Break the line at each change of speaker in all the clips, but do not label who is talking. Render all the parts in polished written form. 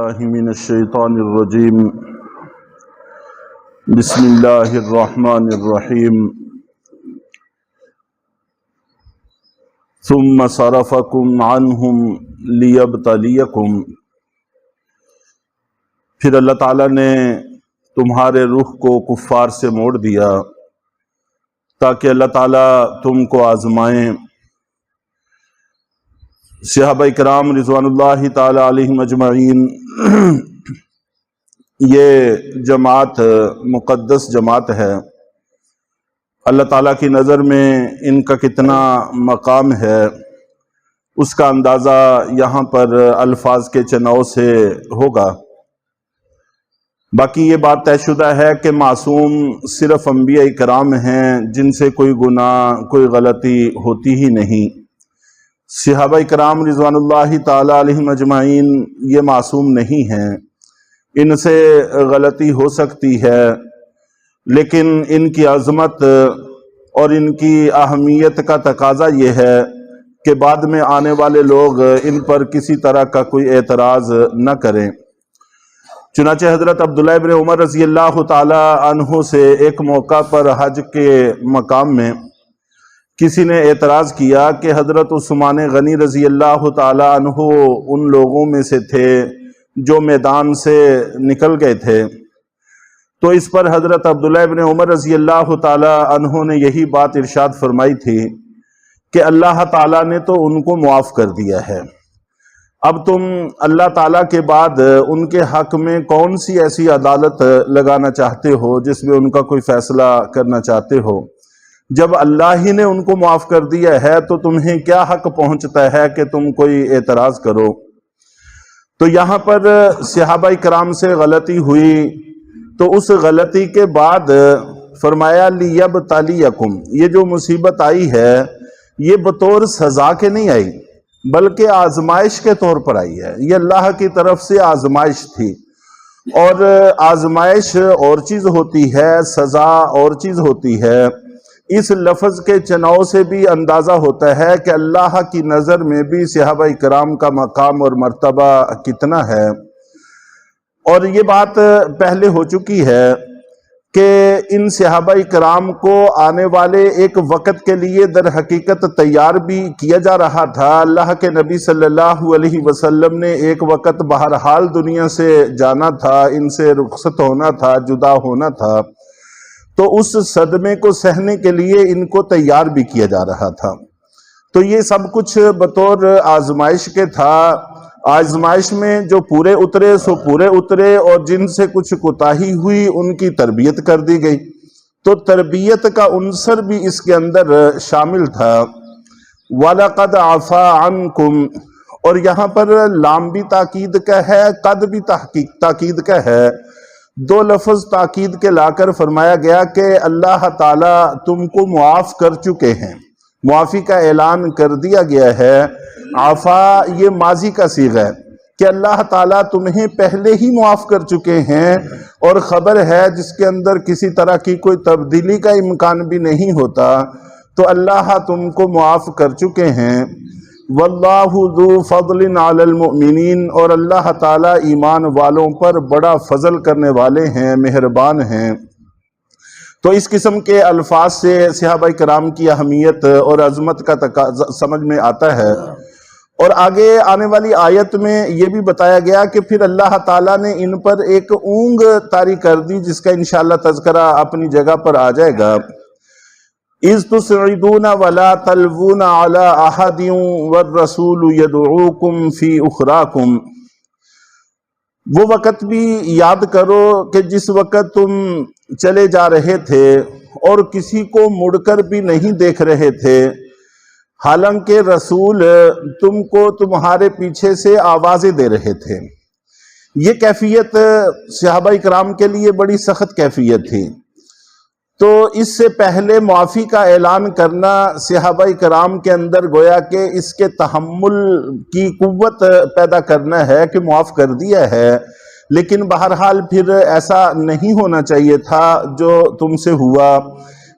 باللہ من الشیطان الرجیم بسم اللہ الرحمن الرحیم ثم صرفکم عنہم لیبتلیکم، پھر اللہ تعالیٰ نے تمہارے رخ کو کفار سے موڑ دیا تاکہ اللہ تعالیٰ تم کو آزمائیں۔ صحابہ کرام رضوان اللہ تعالی علیہم اجمعین، یہ جماعت مقدس جماعت ہے۔ اللہ تعالیٰ کی نظر میں ان کا کتنا مقام ہے، اس کا اندازہ یہاں پر الفاظ کے چناؤ سے ہوگا۔ باقی یہ بات طے شدہ ہے کہ معصوم صرف انبیاء کرام ہیں جن سے کوئی گناہ کوئی غلطی ہوتی ہی نہیں۔ صحابہ کرام رضوان اللہ تعالی علیہم اجمعین یہ معصوم نہیں ہیں، ان سے غلطی ہو سکتی ہے، لیکن ان کی عظمت اور ان کی اہمیت کا تقاضا یہ ہے کہ بعد میں آنے والے لوگ ان پر کسی طرح کا کوئی اعتراض نہ کریں۔ چنانچہ حضرت عبداللہ ابن عمر رضی اللہ تعالی عنہ سے ایک موقع پر حج کے مقام میں کسی نے اعتراض کیا کہ حضرت عثمان غنی رضی اللہ تعالی عنہ ان لوگوں میں سے تھے جو میدان سے نکل گئے تھے۔ تو اس پر حضرت عبداللہ ابن عمر رضی اللہ تعالی عنہ نے یہی بات ارشاد فرمائی تھی کہ اللہ تعالیٰ نے تو ان کو معاف کر دیا ہے، اب تم اللہ تعالیٰ کے بعد ان کے حق میں کون سی ایسی عدالت لگانا چاہتے ہو جس میں ان کا کوئی فیصلہ کرنا چاہتے ہو؟ جب اللہ ہی نے ان کو معاف کر دیا ہے تو تمہیں کیا حق پہنچتا ہے کہ تم کوئی اعتراض کرو؟ تو یہاں پر صحابہ کرام سے غلطی ہوئی، تو اس غلطی کے بعد فرمایا لیبتلیکم، یہ جو مصیبت آئی ہے یہ بطور سزا کے نہیں آئی بلکہ آزمائش کے طور پر آئی ہے۔ یہ اللہ کی طرف سے آزمائش تھی، اور آزمائش اور چیز ہوتی ہے، سزا اور چیز ہوتی ہے۔ اس لفظ کے چناؤ سے بھی اندازہ ہوتا ہے کہ اللہ کی نظر میں بھی صحابہ کرام کا مقام اور مرتبہ کتنا ہے۔ اور یہ بات پہلے ہو چکی ہے کہ ان صحابہ کرام کو آنے والے ایک وقت کے لیے در حقیقت تیار بھی کیا جا رہا تھا۔ اللہ کے نبی صلی اللہ علیہ وسلم نے ایک وقت بہرحال دنیا سے جانا تھا، ان سے رخصت ہونا تھا، جدا ہونا تھا، تو اس صدمے کو سہنے کے لیے ان کو تیار بھی کیا جا رہا تھا۔ تو یہ سب کچھ بطور آزمائش کے تھا۔ آزمائش میں جو پورے اترے سو پورے اترے، اور جن سے کچھ کوتاہی ہوئی ان کی تربیت کر دی گئی۔ تو تربیت کا عنصر بھی اس کے اندر شامل تھا۔ وَلَقَدْ عَفَا عَنْكُمْ، اور یہاں پر لام بھی تاکید کا ہے، قد بھی تاکید کا ہے، دو لفظ تاکید کے لا کر فرمایا گیا کہ اللہ تعالیٰ تم کو معاف کر چکے ہیں، معافی کا اعلان کر دیا گیا ہے۔ عفا یہ ماضی کا صیغہ ہے کہ اللہ تعالیٰ تمہیں پہلے ہی معاف کر چکے ہیں، اور خبر ہے جس کے اندر کسی طرح کی کوئی تبدیلی کا امکان بھی نہیں ہوتا، تو اللہ تم کو معاف کر چکے ہیں۔ واللہ ذو فضل علی المؤمنین، اور اللہ تعالیٰ ایمان والوں پر بڑا فضل کرنے والے ہیں، مہربان ہیں۔ تو اس قسم کے الفاظ سے صحابہ کرام کی اہمیت اور عظمت کا سمجھ میں آتا ہے۔ اور آگے آنے والی آیت میں یہ بھی بتایا گیا کہ پھر اللہ تعالیٰ نے ان پر ایک اونگ طاری کر دی، جس کا انشاءاللہ تذکرہ اپنی جگہ پر آ جائے گا۔ اِذْ تُسْعِدُونَ وَلَا تَلْوُونَ عَلَىٰ أَحَدٍ وَالرَّسُولُ يَدْعُوكُمْ فِي أُخْرَاكُمْ، وہ وقت بھی یاد کرو کہ جس وقت تم چلے جا رہے تھے اور کسی کو مڑ کر بھی نہیں دیکھ رہے تھے، حالانکہ رسول تم کو تمہارے پیچھے سے آوازیں دے رہے تھے۔ یہ کیفیت صحابہ کرام کے لیے بڑی سخت کیفیت تھی۔ تو اس سے پہلے معافی کا اعلان کرنا صحابہ کرام کے اندر گویا کہ اس کے تحمل کی قوت پیدا کرنا ہے کہ معاف کر دیا ہے، لیکن بہرحال پھر ایسا نہیں ہونا چاہیے تھا جو تم سے ہوا،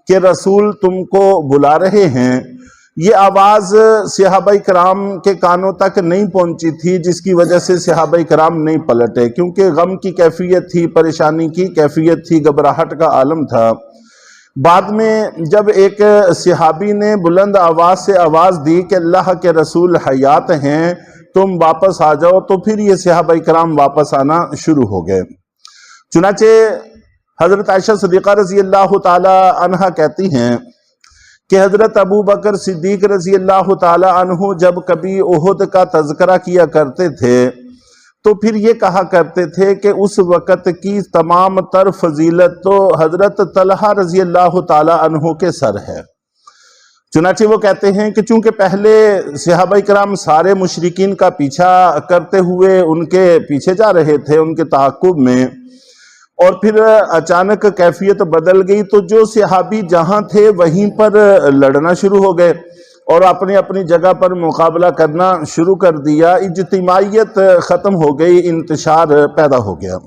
کہ رسول تم کو بلا رہے ہیں، یہ آواز صحابہ کرام کے کانوں تک نہیں پہنچی تھی، جس کی وجہ سے صحابہ کرام نہیں پلٹے، کیونکہ غم کی کیفیت تھی، پریشانی کی کیفیت تھی، گھبراہٹ کا عالم تھا۔ بعد میں جب ایک صحابی نے بلند آواز سے آواز دی کہ اللہ کے رسول حیات ہیں، تم واپس آ جاؤ، تو پھر یہ صحابہ کرام واپس آنا شروع ہو گئے۔ چنانچہ حضرت عائشہ صدیقہ رضی اللہ تعالی عنہ کہتی ہیں کہ حضرت ابو بکر صدیق رضی اللہ تعالی عنہ جب کبھی احد کا تذکرہ کیا کرتے تھے تو پھر یہ کہا کرتے تھے کہ اس وقت کی تمام تر فضیلت تو حضرت طلحہ رضی اللہ تعالی عنہ کے سر ہے۔ چنانچہ وہ کہتے ہیں کہ چونکہ پہلے صحابہ کرام سارے مشرکین کا پیچھا کرتے ہوئے ان کے پیچھے جا رہے تھے، ان کے تعاقب میں، اور پھر اچانک کیفیت بدل گئی تو جو صحابی جہاں تھے وہیں پر لڑنا شروع ہو گئے اور اپنی اپنی جگہ پر مقابلہ کرنا شروع کر دیا، اجتماعیت ختم ہو گئی، انتشار پیدا ہو گیا۔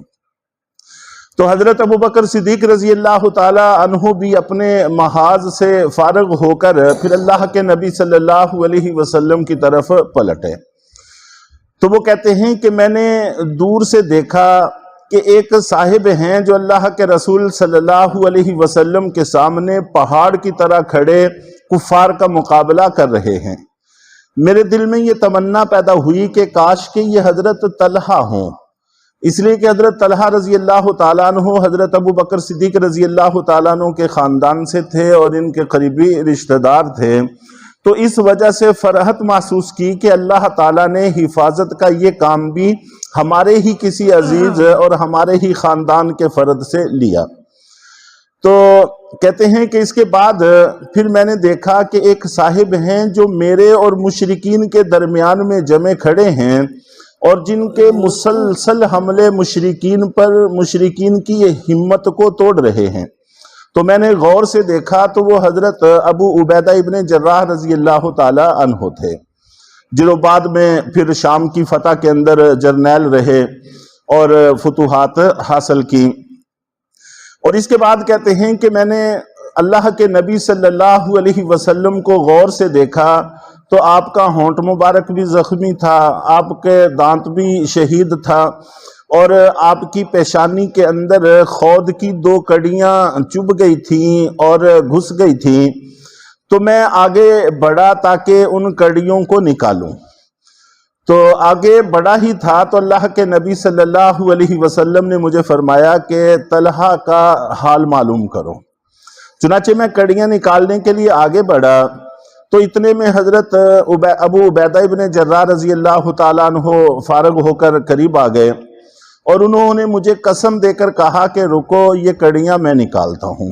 تو حضرت ابو بکر صدیق رضی اللہ تعالی عنہ بھی اپنے محاذ سے فارغ ہو کر پھر اللہ کے نبی صلی اللہ علیہ وسلم کی طرف پلٹے۔ تو وہ کہتے ہیں کہ میں نے دور سے دیکھا کہ ایک صاحب ہیں جو اللہ کے رسول صلی اللہ علیہ وسلم کے سامنے پہاڑ کی طرح کھڑے کفار کا مقابلہ کر رہے ہیں۔ میرے دل میں یہ تمنا پیدا ہوئی کہ کاش کہ یہ حضرت طلحہ ہوں، اس لیے کہ حضرت طلحہ رضی اللہ تعالیٰ عنہ حضرت ابو بکر صدیق رضی اللہ تعالیٰ عنہ کے خاندان سے تھے اور ان کے قریبی رشتہ دار تھے، تو اس وجہ سے فرحت محسوس کی کہ اللہ تعالیٰ نے حفاظت کا یہ کام بھی ہمارے ہی کسی عزیز اور ہمارے ہی خاندان کے فرد سے لیا۔ تو کہتے ہیں کہ اس کے بعد پھر میں نے دیکھا کہ ایک صاحب ہیں جو میرے اور مشرکین کے درمیان میں جمع کھڑے ہیں اور جن کے مسلسل حملے مشرکین پر مشرکین کی یہ ہمت کو توڑ رہے ہیں۔ تو میں نے غور سے دیکھا تو وہ حضرت ابو عبیدہ ابن جراح رضی اللہ تعالی عنہ تھے، جنہوں بعد میں پھر شام کی فتح کے اندر جرنیل رہے اور فتوحات حاصل کی۔ اور اس کے بعد کہتے ہیں کہ میں نے اللہ کے نبی صلی اللہ علیہ وسلم کو غور سے دیکھا تو آپ کا ہونٹ مبارک بھی زخمی تھا، آپ کے دانت بھی شہید تھا، اور آپ کی پیشانی کے اندر خود کی 2 کڑیاں چبھ گئی تھیں اور گھس گئی تھیں۔ تو میں آگے بڑھا تاکہ ان کڑیوں کو نکالوں، تو آگے بڑھا ہی تھا تو اللہ کے نبی صلی اللہ علیہ وسلم نے مجھے فرمایا کہ طلحہ کا حال معلوم کرو۔ چنانچہ میں کڑیاں نکالنے کے لیے آگے بڑھا تو اتنے میں حضرت ابو عبیدہ ابن جراح رضی اللہ تعالیٰ عنہ فارغ ہو کر قریب آ گئے اور انہوں نے مجھے قسم دے کر کہا کہ رکو، یہ کڑیاں میں نکالتا ہوں۔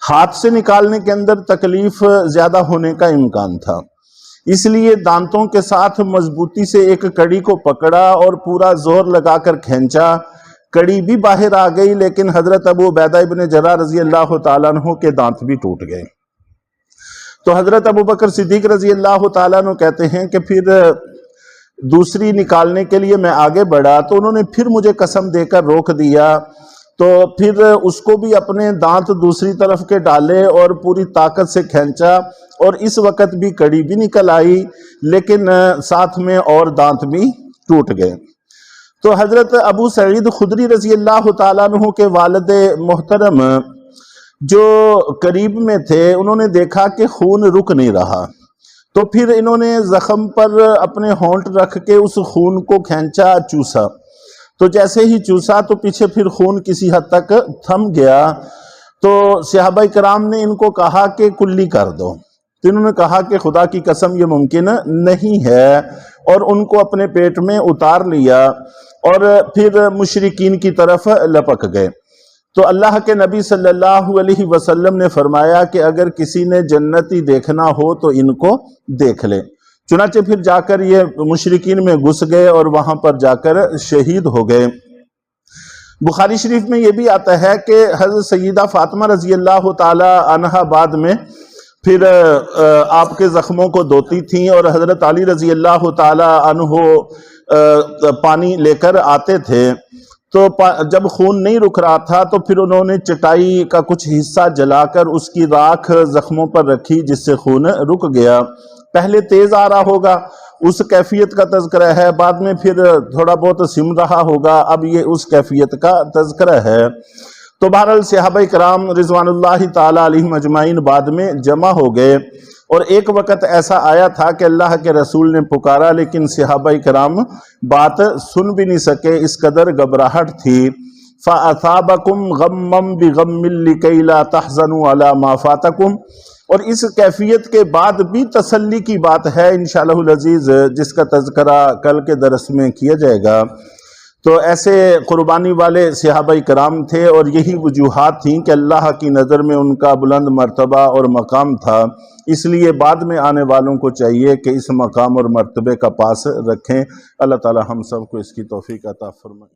ہاتھ سے نکالنے کے اندر تکلیف زیادہ ہونے کا امکان تھا، اس لیے دانتوں کے ساتھ مضبوطی سے ایک کڑی کو پکڑا اور پورا زور لگا کر کھینچا۔ کڑی بھی باہر آ گئی، لیکن حضرت ابو عبیدہ ابن جراح رضی اللہ تعالیٰ عنہ کے دانت بھی ٹوٹ گئے۔ تو حضرت ابو بکر صدیق رضی اللہ تعالیٰ عنہ کہتے ہیں کہ پھر دوسری نکالنے کے لیے میں آگے بڑھا تو انہوں نے پھر مجھے قسم دے کر روک دیا، تو پھر اس کو بھی اپنے دانت دوسری طرف کے ڈالے اور پوری طاقت سے کھینچا، اور اس وقت بھی کڑی بھی نکل آئی، لیکن ساتھ میں اور دانت بھی ٹوٹ گئے۔ تو حضرت ابو سعید خدری رضی اللہ تعالیٰ عنہ کے والد محترم جو قریب میں تھے، انہوں نے دیکھا کہ خون رک نہیں رہا، تو پھر انہوں نے زخم پر اپنے ہونٹ رکھ کے اس خون کو کھینچا، چوسا۔ تو جیسے ہی چوسا تو پیچھے پھر خون کسی حد تک تھم گیا۔ تو صحابہ کرام نے ان کو کہا کہ کلی کر دو، تو انہوں نے کہا کہ خدا کی قسم یہ ممکن نہیں ہے، اور ان کو اپنے پیٹ میں اتار لیا اور پھر مشرکین کی طرف لپک گئے۔ تو اللہ کے نبی صلی اللہ علیہ وسلم نے فرمایا کہ اگر کسی نے جنتی دیکھنا ہو تو ان کو دیکھ لے۔ چنانچہ پھر جا کر یہ مشرکین میں گھس گئے اور وہاں پر جا کر شہید ہو گئے۔ بخاری شریف میں یہ بھی آتا ہے کہ حضرت سیدہ فاطمہ رضی اللہ تعالی عنہا بعد میں پھر آپ کے زخموں کو دھوتی تھیں، اور حضرت علی رضی اللہ تعالی عنہ پانی لے کر آتے تھے، تو جب خون نہیں رک رہا تھا تو پھر انہوں نے چٹائی کا کچھ حصہ جلا کر اس کی راکھ زخموں پر رکھی جس سے خون رک گیا۔ پہلے تیز آ رہا ہوگا، اس کیفیت کا تذکرہ ہے، بعد میں پھر تھوڑا بہت سم رہا ہوگا، اب یہ اس کیفیت کا تذکرہ ہے۔ تو بہرحال صحابہ کرام رضوان اللہ تعالی علیہم اجمعین بعد میں جمع ہو گئے، اور ایک وقت ایسا آیا تھا کہ اللہ کے رسول نے پکارا لیکن صحابہ کرام بات سن بھی نہیں سکے، اس قدر گھبراہٹ تھی۔ فَأَثَابَكُمْ غَمًّا بِغَمٍّ لِكَيْ لَا تَحْزَنُوا عَلَى مَا فَاتَكُمْ، اور اس کیفیت کے بعد بھی تسلی کی بات ہے انشاءاللہ العزیز، جس کا تذکرہ کل کے درس میں کیا جائے گا۔ تو ایسے قربانی والے صحابہ کرام تھے، اور یہی وجوہات تھیں کہ اللہ کی نظر میں ان کا بلند مرتبہ اور مقام تھا، اس لیے بعد میں آنے والوں کو چاہیے کہ اس مقام اور مرتبے کا پاس رکھیں۔ اللہ تعالی ہم سب کو اس کی توفیق عطا فرمائے۔